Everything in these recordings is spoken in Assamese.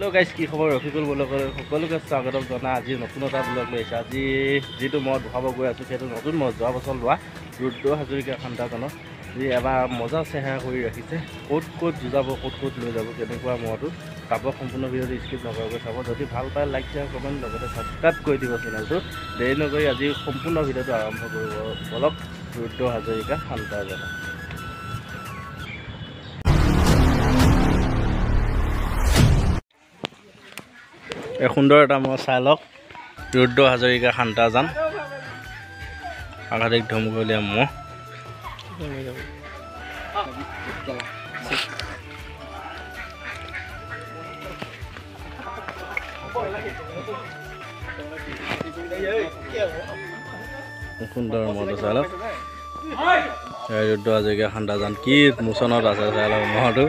हेलो गाइस की खबर रफिकुल ब्लगर সকলোকে স্বাগতম জনাই আজি নতুন এটা ব্লগ লৈছে আজি যেটো মই দেখাব গৈ আছো সেইটো নতুন মই যোৱা বছৰ লোৱা ৰুদ্ৰ হাজৰিকা খান্দাখনত যি এবাৰ মজা চেহেৰা কৰি ৰাখিছে ক'ত ক'ত যুজাব ক'ত ক'ত লৈ যাব কেনেকুৱা মইতো চাব সম্পূৰ্ণ ভিডিঅ'টো স্কিপ নকৰাকৈ চাব যদি ভাল পায় লাইক শ্বেয়াৰ কমেণ্ট লগতে ছাবস্ক্ৰাইব কৰি দিব চেনেলটো দেৰি নকৰি আজি সম্পূৰ্ণ ভিডিঅ'টো আৰম্ভ কৰিব বলক ৰুদ্ৰ হাজৰিকা খান্দাখনত সুন্দৰ এটা মই চাই লওক ৰুদ্ৰ হাজৰিকা খান্দাজান আঘাতিক ধমকলীয়া মহ সুন্দৰ মহটো চাই লওক ৰুদ্ৰ হাজৰিকা খান্দাজান কি মোচনত আছে চাই লওক মহটো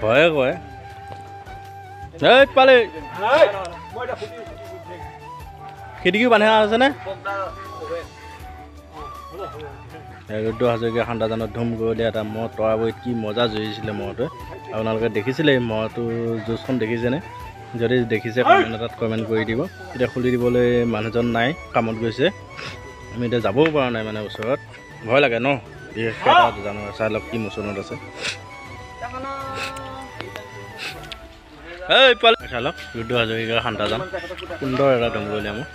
ভয়ে কয় পালে খিৰিকী বান্ধি আছেনে ৰুদ্ৰ হাজৰিকা খান্দাজানত ধুম কৰিলে এটা মহ তৰাবৰীত কি মজা জুৰিছিলে মহটোৱে আপোনালোকে দেখিছিলে এই মহটো জুচখন দেখিছেনে যদি দেখিছে কমেণ্ট এটাত কমেণ্ট কৰি দিব এতিয়া খুলি দিবলৈ মানুহজন নাই কামত গৈছে আমি এতিয়া যাবও পৰা নাই মানে ওচৰত ভয় লাগে ন বিশেষকৈ এটা জানোৱাৰ চাই লওক কি মোচনত আছে এই পালে চালক ৰুদ্ৰ হাজৰিকাৰ খান্দাজান সুন্দৰ এটা ধমকলীয়া মহ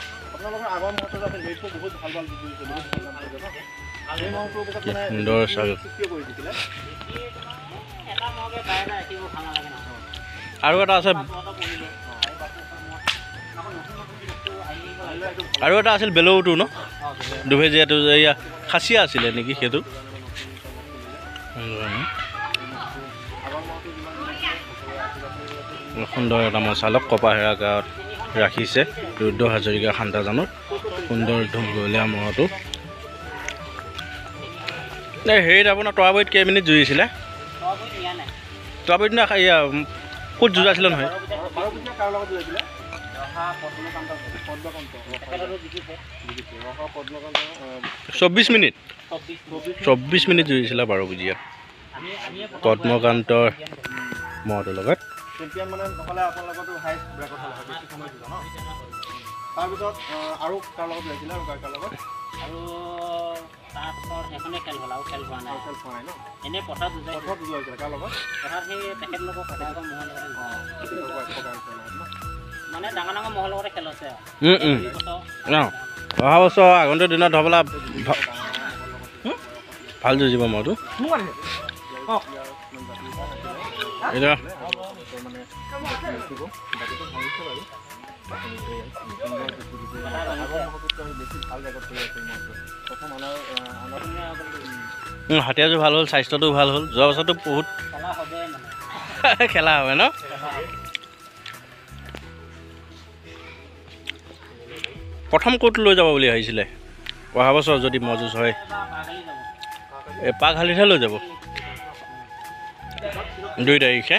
সুন্দৰ চাল আৰু এটা আছে আৰু এটা আছিল বেলৌটো ন দুভেজীয়াটো এয়া খাচীয়া আছিলে নেকি সেইটো সুন্দৰ এটা মচালক কপাহেৰা গাঁৱত ৰাখিছে ৰুদ্ৰ হাজৰিকা খান্দাজানত সুন্দৰ ধমকলীয়া মহটো হেৰিত আপোনাৰ তৰাবৰীত কেইমিনিট জুৰিছিলে তৰাবৰীত ক'ত যুঁজাইছিলে নহয় 24 মিনিট জুৰিছিলে 12 বুজিয়াত পদ্মকান্তৰ মহটোৰ লগত চেম্পিয়ন মানে নহলে আপোনাৰ লগতো হাইষ্ট ব্ৰেক কথা লাগে বেছি সময় দিলা ন তাৰ পিছত আৰু কাৰ লগত লাগিলা আৰু কাৰ লগত আৰু তাৰ পিছত এখনে খেল হল আৰু খেল হোৱা নাই ন এনে পটা দুজাই কাৰ লগত পটা সেই তেখেত লগত কথা মহল মানে ডাঙৰ ডাঙৰ মহল লগতে খেল আছে অহা বছৰ আগন্তুক দিনত হ'বলা ভাল যুঁজিব মইতো এতিয়া হাতীয়াযোৰ ভাল হ'ল স্বাস্থ্যটো ভাল হ'ল যোৱা বছৰটো বহুত খেলা হবে ন প্ৰথম ক'ত লৈ যাব বুলি ভাবিছিলে অহা বছৰ যদি মজুজ হয় এই পাঘালিতহে লৈ যাব 2 তাৰিখে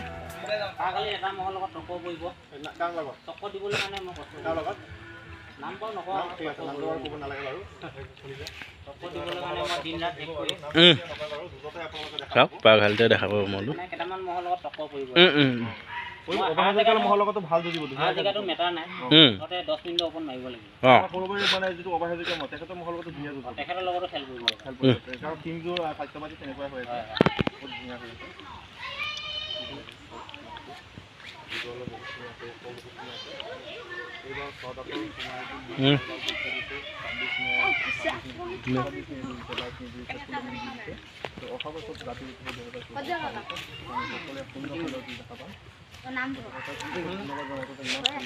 পাঘালিতে দেখাব মনটো মহলগতো ভাল যদিব জায়গাটো মেটাৰ নাই ওতে 10 মিনিট ওপন মাৰিব লাগিব কোনোবাই মানে যেটো অবাহেজিকা মতে তেখেতৰ মহলগতো ধুনিয়া যুঁজ তেখেতৰ লগতো খেল কৰিব কাৰণ টিমটো ফাইটবাজি তেনেকুৱা হৈ আছে বহুত ধুনিয়া হৈ আছে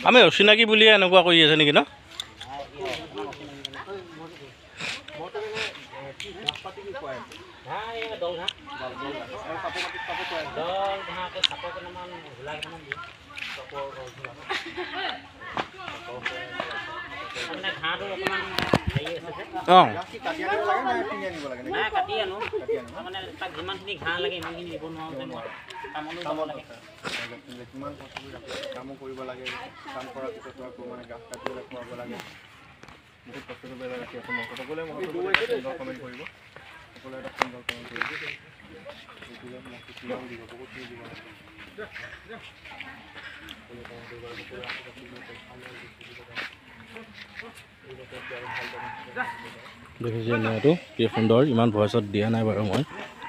আমি অচিনাকি বুলিয়ে এনেকুৱা কৰি আছে নেকি ন দেখিছে মইতো কি সুন্দৰ ইমান ভইচত দিয়া নাই বাৰু মই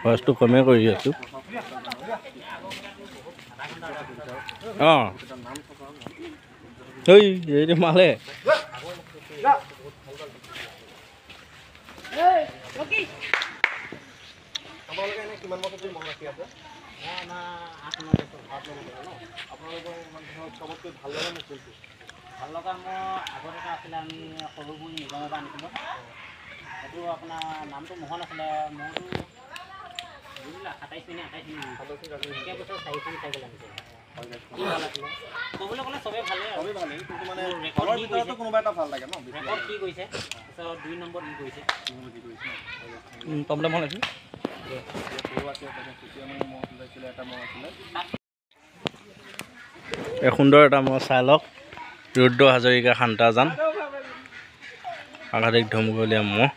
ভইচটো কমে কৰি আছোঁ এইটো মালে ভাল লগা মোৰ আগত এটা আছিলে আমি সৰুবোৰ নিগমৰ পৰা আনিছিলোঁ সেইটো আপোনাৰ নামটো মোহন আছিলে মোৰতো 27 মিনিট 28 মিনিট একে বছৰ 4খন চাইকেল আনিছিলোঁ ক'বলৈ গ'লে চবেই ভালেই আৰু কিন্তু মানে ৰেকৰ্ড কোনোবা এটা ভাল লাগে ন ৰেকৰ্ড কি কৰিছে তাৰপিছত 2 নম্বৰ ই কৰিছে প্ৰব্লেম হ'ল আছে সুন্দৰ এটা মই চাই লওক ৰুদ্ৰ হাজৰিকা শান্তাজান আঘাতিক ধুমগলীয়া মহ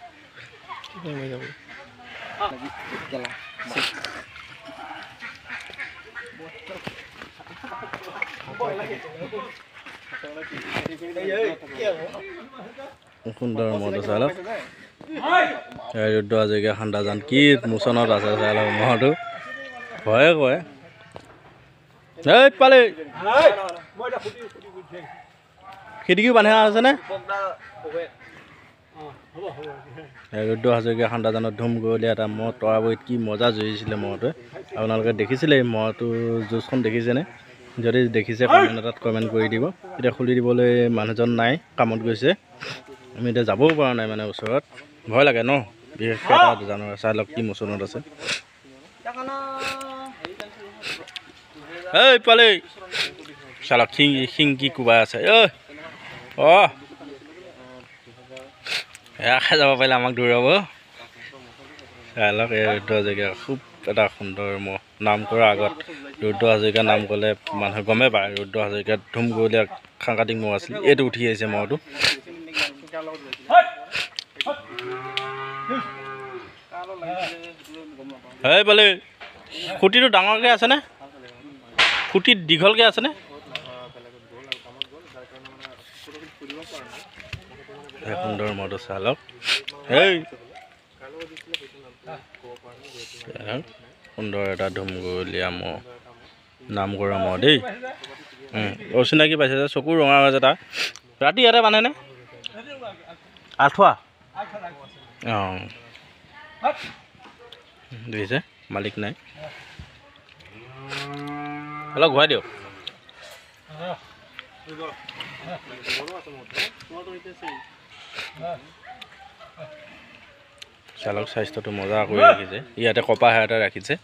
সুন্দৰ মহটো চাই লওক ৰুদ্ৰ হাজৰিকা শান্তাজান কি মোচনত আছে চাই লওক মহটো ভয়ে কয় এই পালে খিৰিকী বান্ধি আছেনে ৰুদ্ৰ হাজৰিকা শান্তাজানত ধুমগলীয়া এটা মহ তৰাবৰীত কি মজা জুৰিছিলে মহটোৱে আপোনালোকে দেখিছিলে এই মহটো যুঁজখন দেখিছেনে যদি দেখিছে কমেণ্ট এটাত কমেণ্ট কৰি দিব এতিয়া খুলি দিবলৈ মানুহজন নাই কামত গৈছে আমি এতিয়া যাবও পৰা নাই মানে ওচৰত ভয় লাগে ন বিশেষকৈ এটা জানুৱাৰী চাই লওক কি মোচনত আছে এই পালে চালক শিং কি কোবাই আছে এয়া খাই যাব পাৰিলে আমাক দৌৰাব চাই লওক এই ৰুদ্ৰ হাজৰিকা খুব এটা সুন্দৰ মহ নাম কৰাৰ আগত ৰুদ্ৰ হাজৰিকা নাম ক'লে মানুহে গমেই পায় ৰুদ্ৰ হাজৰিকা ধুমগলীয়া সাংঘাতিক মহ আছিল এইটো উঠি আহিছে মহটো এই পালে খুঁটিটো ডাঙৰকৈ আছেনে খুঁটি দীঘলকৈ আছেনে সুন্দৰ মহটো চাই লওক এই সুন্দৰ এটা ধুমগলীয়া মহ নাম কৰা মহ দেই অচিনাকি পাইছে যে চকু ৰঙা হৈছে তাৰ ৰাতি ইয়াতে বান্ধেনে আঠুৱা দেখিছে মালিক নাই অলপ ঘূৰাই দিয়ক চালক স্বাস্থ্যটো মজা কৰি ৰাখিছে ইয়াতে কপাহ এটা ৰাখিছে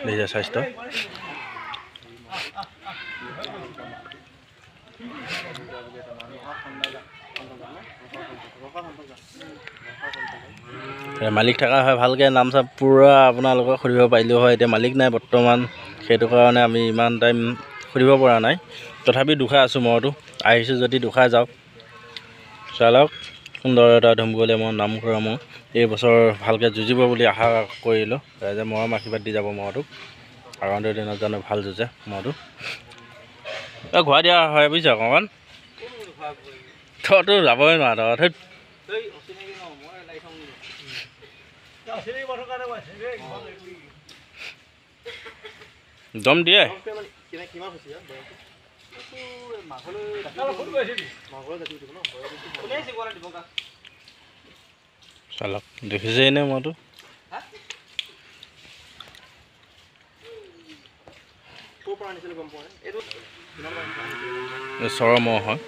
দেখিছে স্বাস্থ্য মালিক থকা হয় ভালকৈ নাম চাপ পূৰা আপোনালোকক সুধিব পাৰিলোঁ হয় এতিয়া মালিক নাই বৰ্তমান সেইটো কাৰণে আমি ইমান টাইম সুধিব পৰা নাই তথাপি দুখাই আছোঁ মহটো আহিছোঁ যদি দুখাই যাওক চালক সুন্দৰ এটা ধুমগলীয়া মহ নাম কৰা মহ এই বছৰ ভালকৈ যুঁজিব বুলি আশা কৰিলোঁ ৰাইজে মৰম আশীৰ্বাদ দি যাব মহটোক আগন্তুক দিনত জানো ভাল যুঁজে মহটো ঘূৰাই দিয়া হয় বুজিছে অকণমান তইতো যাবই নোৱাৰ তই দম দিয়ে চালক দেখিছে নে মইতো চৰ মহ হয়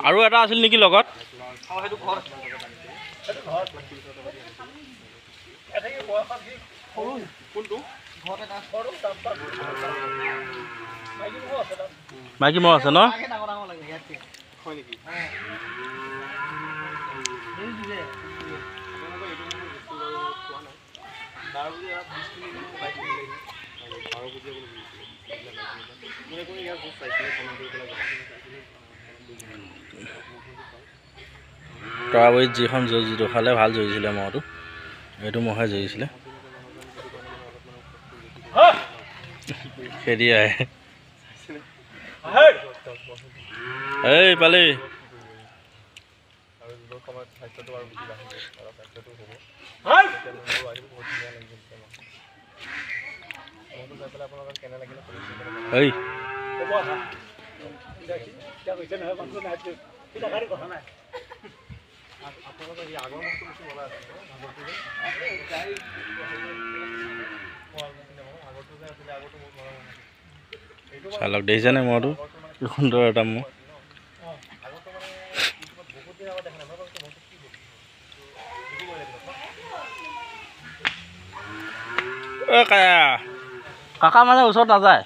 আৰু এটা আছিল নেকি লগত মাইকী মহ আছে ন তৰাবৰীত যিখন জখালে ভাল জৰিছিলে মহটো এইটো মহে জৰিছিলে খেদি আহে এই পালি এই চালক দেখিছেনে মহটো কি সুন্দৰ এটা মহ কাকা মানে ওচৰত নাযায়